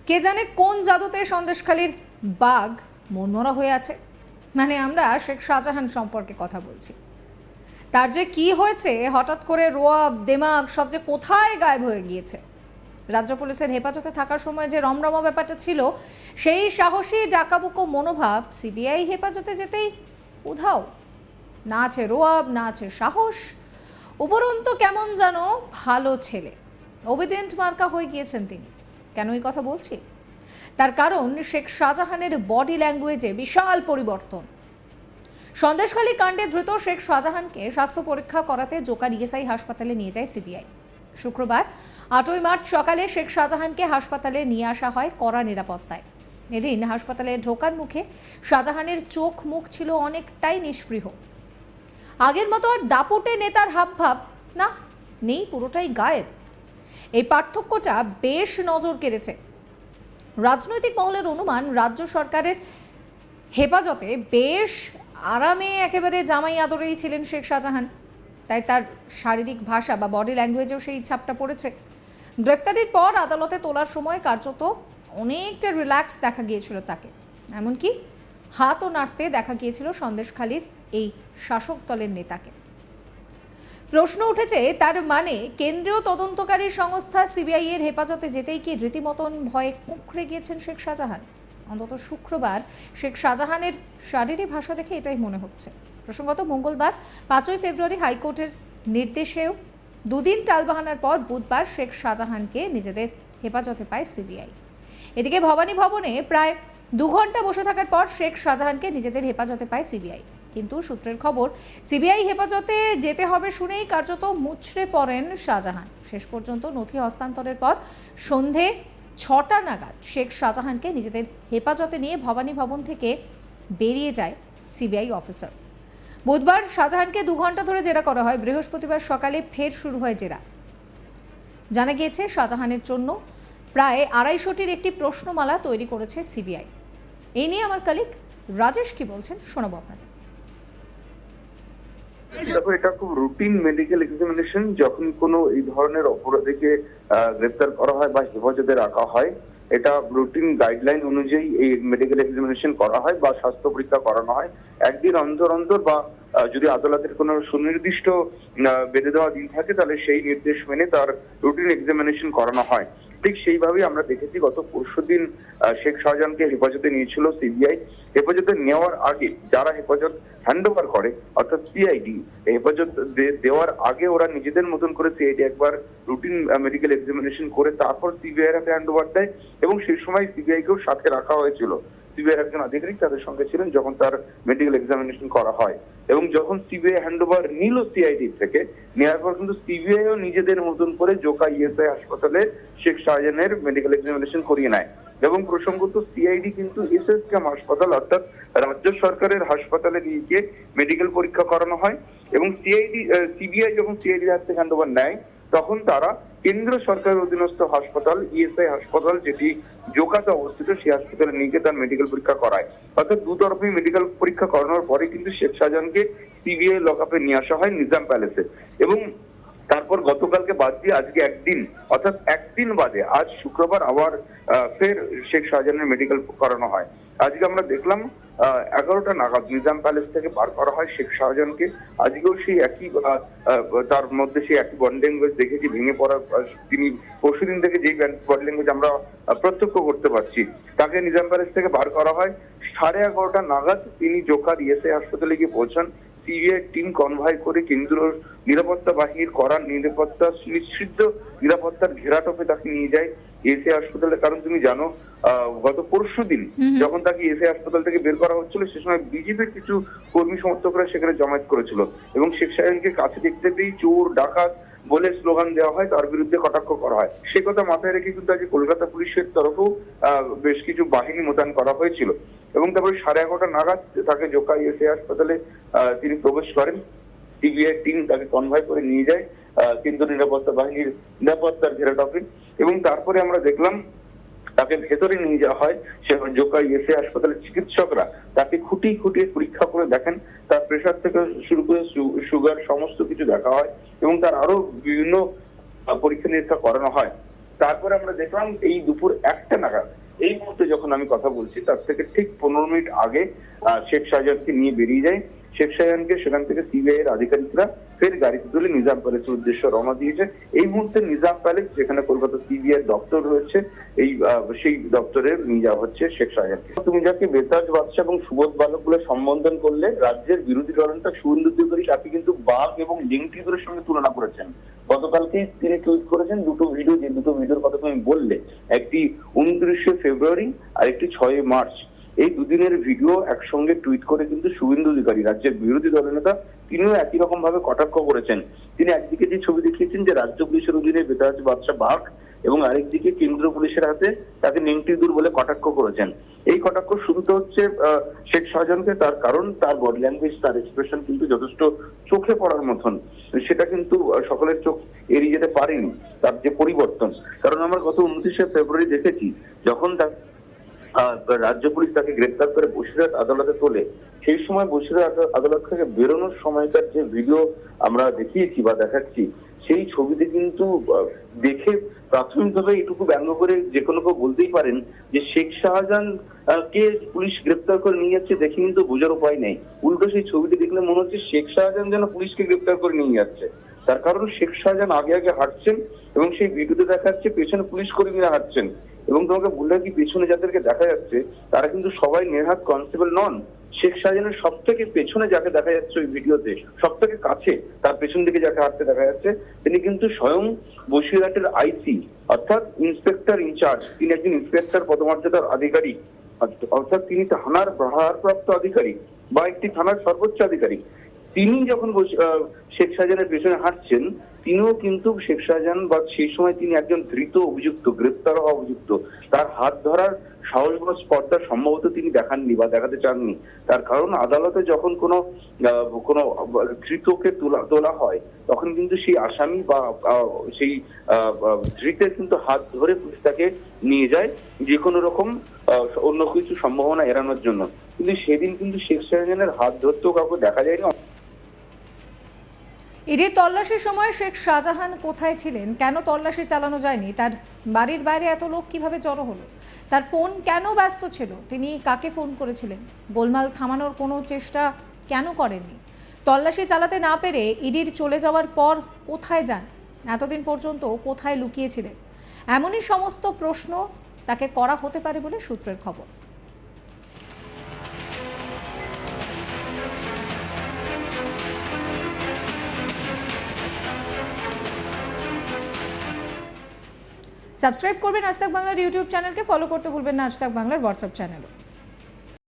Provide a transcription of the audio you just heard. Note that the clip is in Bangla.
কে জানে কোন জাদুতে সন্দেশখালীর বাঘ মনমরা হয়ে আছে। মানে আমরা শেখ শাহজাহান সম্পর্কে কথা বলছি। তার যে কি হয়েছে, হঠাৎ করে রোয়াব দেমাগ সব যে কোথায় গায়েব হয়ে গিয়েছে। রাজ্য পুলিশের হেফাজতে থাকার সময় যে রমরমা ব্যাপারটা ছিল, সেই সাহসী ডাকাবুকো মনোভাব সিবিআই হেফাজতে যেতেই উধাও। না আছে রোয়াব, না আছে সাহস, উপরন্তু কেমন যেন ভালো ছেলে, ওবিডিয়েন্ট মার্কা হয়ে গিয়েছেন তিনি। কেন এই কথা বলছি? তার কারণ শেখ শাহজাহানের বডি ল্যাঙ্গুয়েজে বিশাল পরিবর্তন। সন্দেশখালী কাণ্ডে ধৃত শেখ শাহজাহানকে স্বাস্থ্য পরীক্ষা করাতে জোকার ইএসআই হাসপাতালে নিয়ে যায় সিবিআই। শুক্রবার 8ই মার্চ সকালে শেখ শাহজাহানকে হাসপাতালে নিয়ে আসা হয় কড়া নিরাপত্তায়। এদিন হাসপাতালে ঢোকার মুখে শাহজাহানের চোখ মুখ ছিল অনেকটাই নিষ্পৃহ। আগের মতো আর দাপুটে নেতার হাবভাব না, নেই, পুরোটাই গায়েব। এই পার্থক্যটা বেশ নজর কেড়েছে। রাজনৈতিক মহলের অনুমান, রাজ্য সরকারের হেফাজতে বেশ আরামে একেবারে জামাই আদরেই ছিলেন শেখ শাহজাহান, তাই তার শারীরিক ভাষা বা বডি ল্যাঙ্গুয়েজেও সেই ছাপটা পড়েছে। গ্রেফতারির পর আদালতে তোলার সময় কার্যত অনেকটা রিল্যাক্স দেখা গিয়েছিল তাকে, এমনকি হাতও নাড়তে দেখা গিয়েছিল সন্দেশখালীর এই শাসক দলের নেতাকে। প্রশ্ন উঠেছে, তার মানে কেন্দ্রীয় তদন্তকারী সংস্থা সিবিআই এর হেফাজতে যেতেই কি রীতিমতন ভয়ে কুঁকড়ে গিয়েছেন শেখ শাহজাহান? অন্তত শুক্রবার শেখ শাহজাহানের শারীরিক ভাষা দেখে এটাই মনে হচ্ছে। প্রসঙ্গত, মঙ্গলবার 5ই ফেব্রুয়ারি হাইকোর্টের নির্দেশেও দুদিন টালবাহানার পর বুধবার শেখ শাহজাহানকে নিজেদের হেফাজতে পায় সিবিআই। এদিকে ভবানী ভবনে প্রায় 2 ঘন্টা বসে থাকার পর শেখ শাহজাহানকে নিজেদের হেফাজতে পায় সিবিআই। কিন্তু সূত্রের খবর, সিবিআই হেফাজতে যেতে হবে শুনেই কার্যত মুচড়ে পড়েন শাহজাহান। শেষ পর্যন্ত নথি হস্তান্তরের পর সন্ধে 6টা নাগাদ শেখ শাহজাহানকে নিজেদের হেফাজতে নিয়ে ভবানী ভবন থেকে বেরিয়ে যায় সিবিআই অফিসার। বুধবার শাহজাহানকে 2 ঘন্টা ধরে জেরা করা হয়। বৃহস্পতিবার সকালে ফের শুরু হয় জেরা। জানা গিয়েছে, শাহজাহানের জন্য প্রায় 250টির একটি প্রশ্নমালা তৈরি করেছে সিবিআই। এই নিয়ে আমার কলিগ রাজেশ কি বলছেন শোনাবো আপনাদের। দেখো, এটা খুব রুটিন মেডিকেল এক্সামিনেশন। যখন কোনো এই ধরনের অপরাধীকে গ্রেফতার করা হয় বা হেফাজতে রাখা হয়, এটা রুটিন গাইডলাইন অনুযায়ী এই মেডিকেল এক্সামিনেশন করা হয় বা স্বাস্থ্য পরীক্ষা করানো হয়। একদিন অন্তর অন্তর বা যদি আদালতের কোনো সুনির্দিষ্ট বেঁধে দেওয়া দিন থাকে, তাহলে সেই নির্দেশ মেনে তার রুটিন এক্সামিনেশন করানো হয়। ঠিক সেইভাবেই আমরা দেখেছি গত পরশুদিন শেখ শাহজাহানকে হেফাজতে নিয়েছিল সিবিআই। হেফাজতে নেওয়ার আগে যারা হেফাজত হ্যান্ডওভার করে, অর্থাৎ সিআইডি, হেফাজত দেওয়ার আগে ওরা নিজেদের মতন করে সিআইডি একবার রুটিন মেডিকেল এক্সামিনেশন করে তারপর সিবিআই এর হাতে হ্যান্ডওভার দেয়। এবং সেই সময় সিবিআই কেও সাথে রাখা হয়েছিল। সিবিআই একজন আধিকারিক তাদের সঙ্গে ছিলেন যখন তার মেডিকেল এক্সামিনেশন করা হয়। এবং যখন সিবিআই হ্যান্ডওভার নিল সিআইডি থেকে, নেওয়ার পর কিন্তু সিবিআইও নিজেদের মতন করে জোকা ইএসআই হাসপাতালে শেখ শাহজাহানের মেডিকেল এক্সামিনেশন করিয়ে নেয়। এবং প্রসঙ্গত, সিআইডি কিন্তু এসএসকেএম হাসপাতাল অর্থাৎ রাজ্য সরকারের হাসপাতালে নিয়ে গিয়ে মেডিকেল পরীক্ষা করানো হয়। এবং সিবিআই যখন সিআইডির হাত থেকে হ্যান্ডওভার নেয়, তখন তারা কেন্দ্র সরকারের অধীনস্থ হাসপাতাল ইএসআই হাসপাতাল, যেটি জোকাতে অবস্থিত, সেই হাসপাতালে নিয়ে গিয়ে তার মেডিকেল পরীক্ষা করায়। অর্থাৎ দুতরফেই মেডিকেল পরীক্ষা করানোর পরে কিন্তু শেখ শাহজাহানকে সিবিআই লকআপে নিয়ে আসা হয় নিজাম প্যালেসে। এবং তারপর গতকালকে বাদ দিয়ে আজকে একদিন, অর্থাৎ একদিন বাদে আজ শুক্রবার আবার ফের শেখ শাহজাহানের মেডিকেল করানো হয়। আজকে আমরা দেখলাম 11টা নাগাদ নিজাম প্যালেস থেকে বার করা হয় শেখ শাহজাহানকে। আজকেও সেই একই তার মধ্যে সেই একই বডি ল্যাঙ্গুয়েজ দেখেছি, ভেঙে পড়ার। তিনি পরশুদিন থেকে যেই বডি ল্যাঙ্গুয়েজ আমরা প্রত্যক্ষ করতে পারছি, তাকে নিজাম প্যালেস থেকে বার করা হয়। 11:30টা নাগাদ তিনি জোকার ইএসআই হাসপাতালে গিয়ে পৌঁছান। সিবিআই টিম কনভয় করে কেন্দ্রীয় নিরাপত্তা বাহিনীর করার নিরাপত্তা নিশ্চিত নিরাপত্তার ঘেরাটোপে তাকে নিয়ে যায় এসআই হাসপাতালে। কারণ তুমি জানো, গত পরশুদিন যখন তাকে এসআই হাসপাতাল থেকে বের করা হচ্ছিল, সে সময় বিজেপির কিছু কর্মী সমর্থকরা সেখানে জমায়েত করেছিল এবং শেখ শাহজাহানকে কাছে দেখতে পেয়ে চোর ডাকাত বলে স্লোগান দেওয়া হয়, তার বিরুদ্ধে কটাক্ষ করা হয়। সে কথা মাথায় রেখে কিন্তু আজকে কলকাতা পুলিশের তরফেও বেশ কিছু বাহিনী মোতায়েন করা হয়েছিল। এবং তারপরে 11:30টা নাগাদ তাকে জোকা ইএসআই হাসপাতালে তিনি প্রবেশ করেন। সিবিআই টিম তাকে কনভয় করে নিয়ে যায় কেন্দ্রীয় নিরাপত্তা বাহিনীর নিরাপত্তার ঘেরাটোপে। এবং তারপরে আমরা দেখলাম তাকে ভেতরে নিয়ে যাওয়া হয়। সেখানে জোকা ইএসআই হাসপাতালের চিকিৎসকরা তাকে খুঁটিয়ে খুঁটিয়ে পরীক্ষা করে দেখেন। তার প্রেশার থেকে শুরু করে সুগার সমস্ত কিছু দেখা হয় এবং তার আরো বিভিন্ন পরীক্ষা নিরীক্ষা করানো হয়। তারপরে আমরা দেখলাম এই দুপুর 1টা নাগাদ, এই মুহূর্তে যখন আমি কথা বলছি তার থেকে ঠিক 15 মিনিট আগে শেখ শাহজাহানকে নিয়ে বেরিয়ে যায়। শেখ শাহজাহানকে সেখান থেকে সিবিআই এর আধিকারিকরা ফের গাড়িতে তুলে নিজাম প্যালেসের উদ্দেশ্যে রওনা দিয়েছে। এই মুহূর্তে নিজাম প্যালেস, যেখানে কলকাতা সিবিআই দপ্তর রয়েছে, এই সেই দপ্তরে নিয়ে যাওয়া হচ্ছে শেখ শাহজাহানকে। তুমি যাকে বেতাজ বাদশা এবং সুবোধ বালক বলে সম্বোধন করলে, রাজ্যের বিরোধী দলনেতা শুভেন্দু অধিকারী তাকে কিন্তু বাঘ এবং লিঙ্কটিদের সঙ্গে তুলনা করেছেন। গতকালকেই তিনি টুইট করেছেন দুটো ভিডিও, যে দুটো ভিডিওর কথা তুমি বললে, একটি 29শে ফেব্রুয়ারি আর একটি 6 মার্চ। এই দুদিনের ভিডিও একসঙ্গে টুইট করে কিন্তু শুভেন্দু অধিকারী, রাজ্যের বিরোধী দলনেতা, তিনিও একই রকম ভাবে কটাক্ষ করেছেন। তিনি একদিকে যে ছবি দেখিয়েছেন যে রাজ্য পুলিশের অধীনে বেতাজ বাদশা বাঘ, এবং আরেকদিকে কেন্দ্রীয় পুলিশের হাতে তাকে নেংটিদুর বলে কটাক্ষ করেছেন। এই কটাক্ষ শুনতে হচ্ছে শেখ শাহজাহানকে, তার কারণ তার বডি ল্যাঙ্গুয়েজ, তার এক্সপ্রেশন কিন্তু যথেষ্ট চোখে পড়ার মতন। সেটা কিন্তু সকলের চোখ এড়িয়ে যেতে পারেনি তার যে পরিবর্তন। কারণ আমরা গত 29শে ফেব্রুয়ারি দেখেছি, যখন রাজ্য পুলিশ তাকে গ্রেপ্তার করে বসিরহাট আদালতে তোলে, সেই সময় বসিরহাট আদালত থেকে বেরোনোর সময়কার যে ভিডিও আমরা দেখিয়েছি বা দেখাচ্ছি, সেই ছবিতে কিন্তু দেখে প্রাথমিকভাবে এটুকু ব্যঙ্গ করে যে কোনো কেউ বলতেই পারেন যে শেখ শাহজাহান কে পুলিশ গ্রেপ্তার করে নিয়ে যাচ্ছে দেখে কিন্তু বোঝার উপায় নেই। উল্টো সেই ছবিটি দেখলে মনে হচ্ছে শেখ শাহজাহান যেন পুলিশকে গ্রেপ্তার করে নিয়ে যাচ্ছে। তার কারণ শেখ শাহজাহান আগে আগে হাঁটছেন এবং সেই ভিডিওতে দেখাচ্ছে পেছনে পুলিশ কর্মীরা হাঁটছেন। এবং তোমাকে বললে কি, পেছনে যাদেরকে দেখা যাচ্ছে তারা কিন্তু সবাই নেহাত কনস্টেবল নন। শেখ শাহজাহানের সব থেকে পেছনে যাকে দেখা যাচ্ছে ওই ভিডিওতে, সব থেকে কাছে তার পেছন দিকে যাকে হাঁটতে দেখা যাচ্ছে, তিনি কিন্তু স্বয়ং বসিরহাটের আইসি, অর্থাৎ ইন্সপেক্টর ইনচার্জ। তিনি একজন ইন্সপেক্টর পদমর্যাদার আধিকারিক, অর্থাৎ তিনি থানার ভারপ্রাপ্ত আধিকারিক বা একটি থানার সর্বোচ্চ আধিকারিক। তিনি যখন শেখ শাহজাহানের পেছনে হাঁটছেন, তিনিও কিন্তু শেখ শাহজাহান বা সেই সময় তিনি একজন ধৃত অভিযুক্ত, গ্রেপ্তার হওয়া অভিযুক্ত, তার হাত ধরার সাহস বা স্পর্ধা সম্ভবত তিনি দেখাননি বা দেখাতে চাননি। তার কারণ আদালতে যখন কোনো ধৃতকে তোলা হয়, তখন কিন্তু সেই আসামি বা সেই ধৃতের কিন্তু হাত ধরে পুলিশ তাকে নিয়ে যায় যে কোনো রকম অন্য কিছু সম্ভাবনা এড়ানোর জন্য। কিন্তু সেদিন কিন্তু শেখ শাহজাহানের হাত ধরতেও কাউকে দেখা যায়নি। ইডির তল্লাশির সময় শেখ শাহজাহান কোথায় ছিলেন, কেন তল্লাশি চালানো যায়নি, তার বাড়ির বাইরে এত লোক কিভাবে জড়ো হলো, তার ফোন কেন ব্যস্ত ছিল, তিনি কাকে ফোন করেছিলেন, গোলমাল থামানোর কোনো চেষ্টা কেন করেননি, তল্লাশি চালাতে না পেরে ইডির চলে যাওয়ার পর কোথায় যান, এতদিন পর্যন্ত কোথায় লুকিয়েছিলেন, এমনই সমস্ত প্রশ্ন তাকে করা হতে পারে বলে সূত্রের খবর। সাবস্ক্রাইব করবেন আজ তাক বাংলার ইউটিউব চ্যানেলকে, ফলো করতে ভুলবেন না আজ তাক বাংলার হোয়াটসঅ্যাপ চ্যানেলও।